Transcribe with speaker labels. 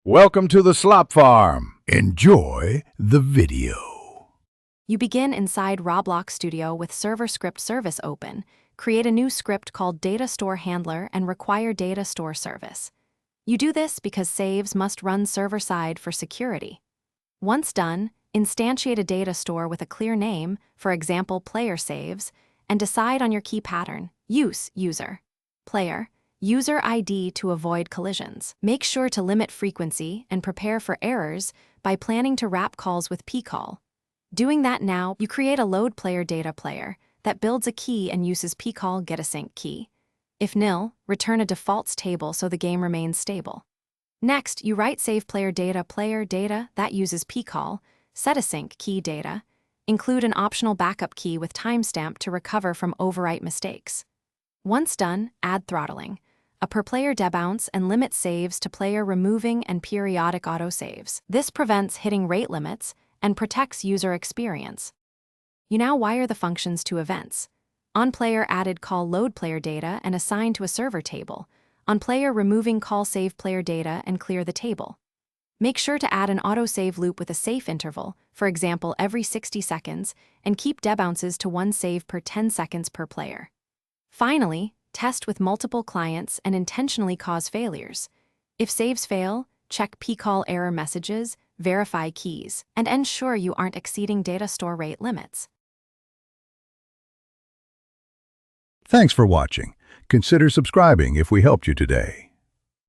Speaker 1: Welcome to the Slop Farm. Enjoy the video.
Speaker 2: You begin inside Roblox Studio with Server Script Service open. Create a new script called Data Store Handler and require Data Store Service. You do this because saves must run server-side for security. Once done, instantiate a data store with a clear name, for example, player saves, and decide on your key pattern, use user, player, user ID to avoid collisions. Make sure to limit frequency and prepare for errors by planning to wrap calls with pcall. Doing that now, you create a load player data player that builds a key and uses pcall getAsync key. If nil, return a defaults table so the game remains stable. Next, you write save player data that uses pcall, setAsync key data, include an optional backup key with timestamp to recover from overwrite mistakes. Once done, add throttling, a per-player debounce, and limit saves to player removing and periodic autosaves. This prevents hitting rate limits and protects user experience. You now wire the functions to events. OnPlayer added call load player data and assign to a server table. OnPlayer removing call save player data and clear the table. Make sure to add an autosave loop with a safe interval, for example every 60 seconds, and keep debounces to one save per 10 seconds per player. Finally, test with multiple clients and intentionally cause failures. If saves fail, check pcall error messages, verify keys, and ensure you aren't exceeding data store rate limits.
Speaker 1: Thanks for watching. Consider subscribing if we helped you today.